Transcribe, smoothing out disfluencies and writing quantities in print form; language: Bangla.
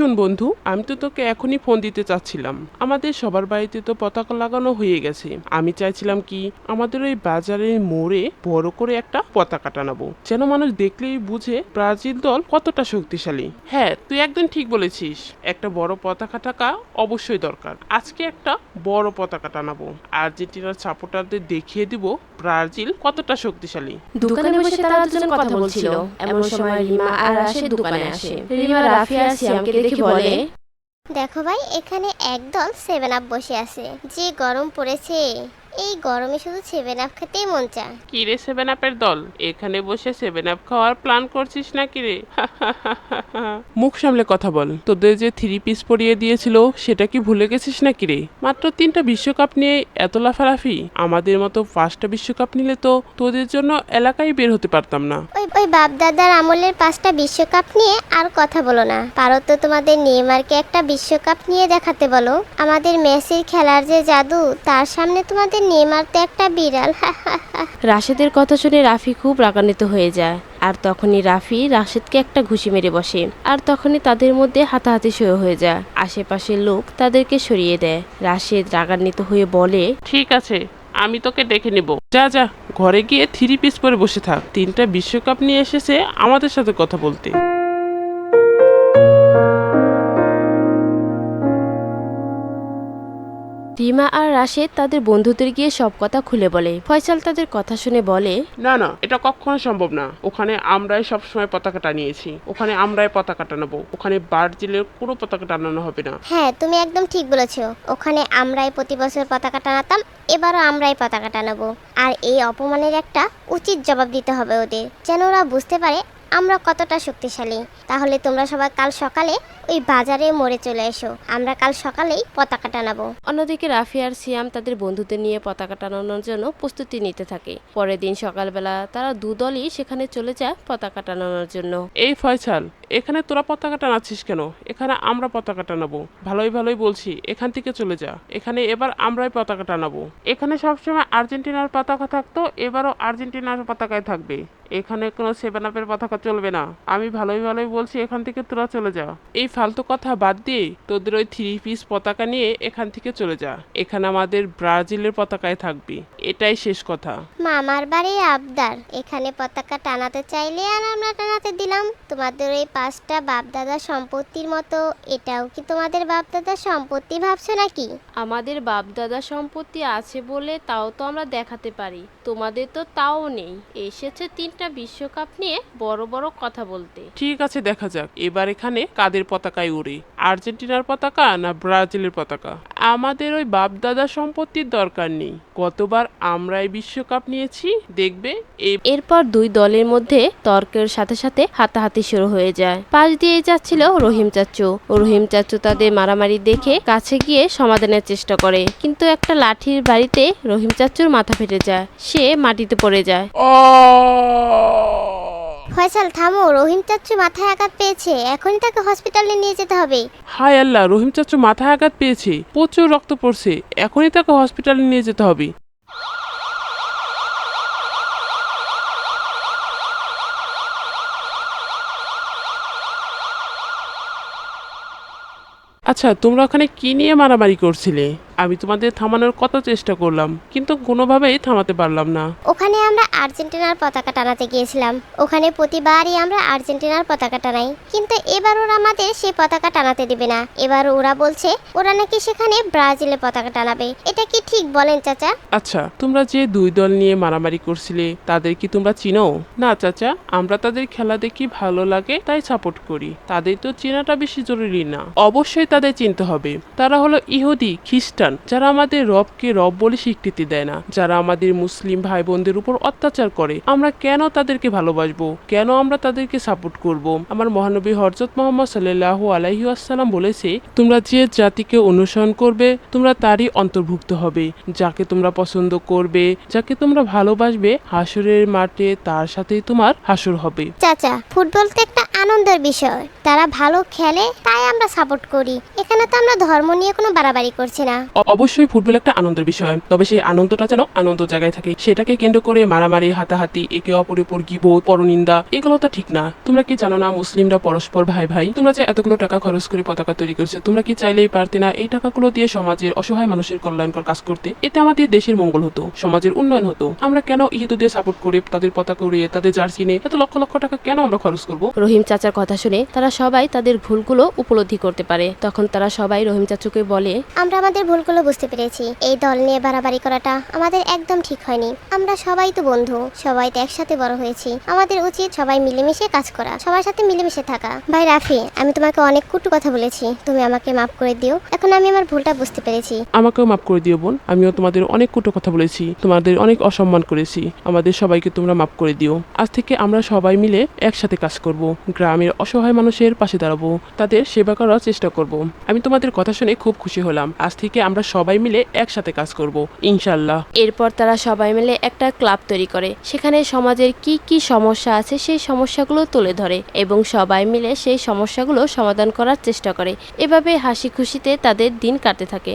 শোন বন্ধু, আমি তো তোকে এখনই ফোন দিতে চাচ্ছিলাম। আমাদের সবার বাড়িতে তো পতাকা লাগানো হয়ে গেছে। আমি চাইছিলাম কি আমাদের ওই বাজারের মোড়ে বড় করে একটা পতাকা টানাবো, যেন মানুষ দেখলেই বুঝে ব্রাজিল দল কতটা শক্তিশালী। হ্যাঁ, তুই একদম ঠিক বলেছিস, একটা বড় পতাকা টাকা অবশ্যই দরকার। আজকে একটা বড় পতাকা টানাবো, আর্জেন্টিনার সাপোর্টারদের দেখিয়ে দিব ব্রাজিল কতটা শক্তিশালী। দোকানে বসে তারা দুজন কথা বলছিল। এমন সময় রিমা আর রাশেদ দোকানে আসে। রিমা রাফি আর সিয়ামকে দেখে বলে, দেখো ভাই, এখানে একদল 7 আপ বসে আছে। যে গরম পড়েছে, এই গরমে শুধু 7 আপ খেতেই মন চায়। কি রে 7 আপের দল, এখানে বসে 7 আপ খাওয়ার প্ল্যান করছিস নাকি রে? মুখ সামলে কথা বল। তোদের যে 3 পিস পরিয়ে দিয়েছিল সেটা কি ভুলে গেছিস নাকি রে? মাত্র 3টা বিশ্বকাপ নিয়ে এত লাফালাফি। আমাদের মতো 5টা বিশ্বকাপ নিলে তো তোদের জন্য এলাকায় বের হতে পারতাম না। ওই বাপ দাদার আমলের 5টা বিশ্বকাপ নিয়ে আর কথা বলো না। পারো তো তোমাদের নেইমারকে একটা বিশ্বকাপ নিয়ে দেখাতে বলো। আমাদের মেসির খেলার যে জাদু, তার সামনে তোমাদের নেইমার তো একটা বিড়াল। রাশেদের কথা শুনে রাফি খুব রাগান্বিত হয়ে যায়। আর তখনই রাফি রাশেদকে একটা ঘুষি মেরে বসে। আর তখনই তাদের মধ্যে হাতাহাতি শুরু হয়ে যায়। আশেপাশের লোক তাদেরকে সরিয়ে দেয়। রাশেদ রাগান্বিত হয়ে বলে, ঠিক আছে, আমি তোকে দেখে নেব। যা যা, ঘরে গিয়ে 3 পিস পরে বসে থাক। 3টা বিশ্বকাপ নিয়ে এসেছে আমাদের সাথে কথা বলতে। রিমা আর রাশেদ তাদের বন্ধুদের গিয়ে সব কথা খুলে বলে। ফয়সাল তাদের কথা শুনে বলে, না না, এটা কখনো সম্ভব না। ওখানে আমরাই সবসময় পতাকা টানিয়েছি, ওখানে আমরাই পতাকা টানাবো। ওখানে ব্রাজিলের কোনো পতাকা টানানো হবে না। হ্যাঁ, তুমি একদম ঠিক বলেছো। ওখানে আমরাই প্রতি বছর পতাকা টানাতাম, এবারও আমরাই পতাকা টানাবো। আর এই অপমানের একটা উচিত জবাব দিতে হবে ওদের, যেন ওরা বুঝতে পারে আমরা কতটা শক্তিশালী। তাহলে তোমরা সবাই কাল সকালে ওই বাজারে মোড়ে চলে এসো, আমরা কাল সকালেই পতাকা টানাবো। অন্যদিকে রাফি আর সিয়াম তাদের বন্ধুদের নিয়ে পতাকা টানানোর জন্য প্রস্তুতি নিতে থাকে। পরের দিন সকালবেলা তারা দুদলই সেখানে চলে যায় পতাকা টানানোর জন্য। এই ফয়সাল, এখানে তোরা পতাকা টানাচ্ছিস কেন? এখানে আমরা পতাকা টানাবো। ভালোই ভালোই বলছি, এখান থেকে চলে যা। এখানে এবার আমরাই পতাকা টানাবো। এখানে সবসময় আর্জেন্টিনার পতাকা থাকতো, এবারও আর্জেন্টিনার পতাকায় থাকবে। এখানে কোনো 7 আপের পতাকা চলবে না। আমি ভালোই ভালোই বলছি, এখান থেকে তোরা চলে যা। এই ফালতু কথা বাদ দিয়ে তোদের ওই 3 পিস পতাকা নিয়ে এখান থেকে চলে যা। এখানে আমাদের ব্রাজিলের পতাকায় থাকবি, এটাই শেষ কথা। মামার বাড়ি আবদার, এখানে পতাকা টানাতে চাইলে আর আমরা টানাতে দিলাম। তোমাদের ওই 5টা বাপদাদা সম্পত্তির মতো এটাও কি তোমাদের বাপদাদার সম্পত্তি ভাবছো নাকি? আমাদের বাপদাদা সম্পত্তি আছে বলে তাও তো আমরা দেখাতে পারি, তোমাদের তো তাও নেই। এসেছে 3টা বিশ্বকাপ নিয়ে বড় বড় কথা বলতে। ঠিক আছে, দেখা যাক এবার এখানে কাদের পতাকায় উড়ে, আর্জেন্টিনার পতাকা না ব্রাজিলের পতাকা। আমাদের ওই বাপদাদা সম্পত্তির দরকার নেই, গতবার আমরাই বিশ্বকাপ নিয়েছি, দেখবে। এরপর দুই দলের মধ্যে তর্কের সাথে সাথে হাতাহাতি শুরু হয়ে যায়। পাশ দিয়ে যাচ্ছিল রহিম চাচু। রহিম চাচু তাদের মারামারি দেখে কাছে গিয়ে সমাধানের চেষ্টা করে, কিন্তু একটা লাঠির বাড়িতে রহিম চাচুর মাথা ফেটে যায়। সে মাটিতে পড়ে যায়। ফয়সাল থামো, রহিম চাচ্চু মাথায় আঘাত পেয়েছে, এখনই তাকে হসপিটালে নিয়ে যেতে হবে। হায় আল্লাহ, রহিম চাচু মাথায় আঘাত পেয়েছে, প্রচুর রক্ত পড়ছে, এখনই তাকে হসপিটালে নিয়ে যেতে হবে। আচ্ছা, তোমরা ওখানে কি নিয়ে মারামারি করছিলে? আমি তোমাদের থামানোর কত চেষ্টা করলাম, কিন্তু কোনোভাবেই থামাতে পারলাম না। ওখানে আমরা আর্জেন্টিনার পতাকা টানাতে গিয়েছিলাম। ওখানে প্রতিবারই আমরা আর্জেন্টিনার পতাকা টানাই, কিন্তু এবার ওরা আমাদের সেই পতাকা টানাতে দেবে না। এবার ওরা বলছে ওরা নাকি সেখানে ব্রাজিলের পতাকা টানাবে। এটা কি ঠিক বলেন চাচা? আচ্ছা, তোমরা যে 2 দল নিয়ে মারামারি করছিলে তাদের কি তোমরা চিনো? না চাচা, আমরা তাদের খেলা দেখি ভালো লাগে তাই সাপোর্ট করি। তাদের তো চেনাটা বেশি জরুরি না। অবশ্যই তাদের চিনতে হবে। তারা হলো ইহুদি, খ্রিস্টান, যারা আমাদের রবকে রব বলে স্বীকৃতি দেয় না, যারা আমাদের মুসলিম ভাই বোনদের উপর অত্যাচার করে। আমরা কেন তাদেরকে ভালোবাসবো? কেন আমরা তাদেরকে সাপোর্ট করব? আমার মহানবী হযরত মুহাম্মদ সাল্লাল্লাহু আলাইহি ওয়াসাল্লাম বলেছে, তোমরা যে জাতিকে অনুসরণ করবে তোমরা তারই অন্তর্ভুক্ত হবে। যাকে তোমরা পছন্দ করবে, যাকে তোমরা ভালোবাসবে, হাসরের মাঠে তার সাথেই তোমার হাসর হবে। চাচা, ফুটবল তো একটা আনন্দের বিষয়, তারা ভালো খেলে তাই আমরা সাপোর্ট করি। এখানে তো আমরা ধর্ম নিয়ে কোনো বাড়াবাড়ি করছি না। অবশ্যই ফুটবল একটা আনন্দের বিষয়, তবে সেই আনন্দটা যেন আনন্দ জায়গায় থাকে, সেটাকে কেন্দ্র করে মারামারি, হাতাহাতি, একে অপরের উপর গিবত, পরনিন্দা, এগুলো তো ঠিক না। তোমরা কি জানো না মুসলিমরা পরস্পর ভাই ভাই? তোমরা যে এতগুলো টাকা খরচ করে পতাকা তৈরি করছো, তোমরা কি চাইলেই পারতে না এই টাকাগুলো দিয়ে সমাজের অসহায় মানুষের কল্যাণকর কাজ করতে? এতে আমাদের দেশের মঙ্গল হতো, সমাজের উন্নয়ন হতো। আমরা কেন ইহুদিদের সাপোর্ট করে তাদের পতাকা উড়িয়ে তাদের জার্সি নিয়ে এত লক্ষ লক্ষ টাকা কেন আমরা খরচ করবো? রহিম চাচার কথা শুনে তারা সবাই তাদের ভুলগুলো উপলব্ধি করতে পারে। তখন তারা সবাই রহিম চাচুকে বলে, আমরা আমাদের ভুলগুলো বুঝতে পেরেছি। এই দল নিয়ে বাড়াবাড়ি করাটা আমাদের একদম ঠিক হয়নি। আমরা সবাই তো বন্ধু, সবাই তো একসাথে বড় হয়েছি। আমাদের উচিত সবাই মিলেমিশে কাজ করা, সবার সাথে মিলেমিশে থাকা। ভাই রাফি, আমি তোমাকে অনেক কটু কথা বলেছি, তুমি আমাকে মাফ করে দিও। এখন আমি আমার ভুলটা বুঝতে পেরেছি। আমাকেও মাফ করে দিও বোন, আমিও তোমাদের অনেক কটু কথা বলেছি, তোমাদের অনেক অসম্মান করেছি। আমাদের সবাইকে তোমরা মাফ করে দিও। আজ থেকে আমরা সবাই মিলে একসাথে কাজ করব, গ্রামের অসহায় মানুষের পাশে দাঁড়াবো, তাদের সেবা করার চেষ্টা করব। আমি তোমাদের কথা শুনে খুব খুশি হলাম। আজ থেকে আমরা সবাই মিলে একসাথে কাজ করব ইনশাল্লাহ। এরপর তারা সবাই মিলে একটা ক্লাব তৈরি করে, সেখানে সমাজের কি কি সমস্যা আছে সেই সমস্যাগুলো তুলে ধরে এবং সবাই মিলে সেই সমস্যাগুলো সমাধান করার চেষ্টা করে। এভাবে হাসি খুশিতে তাদের দিন কাটতে থাকে।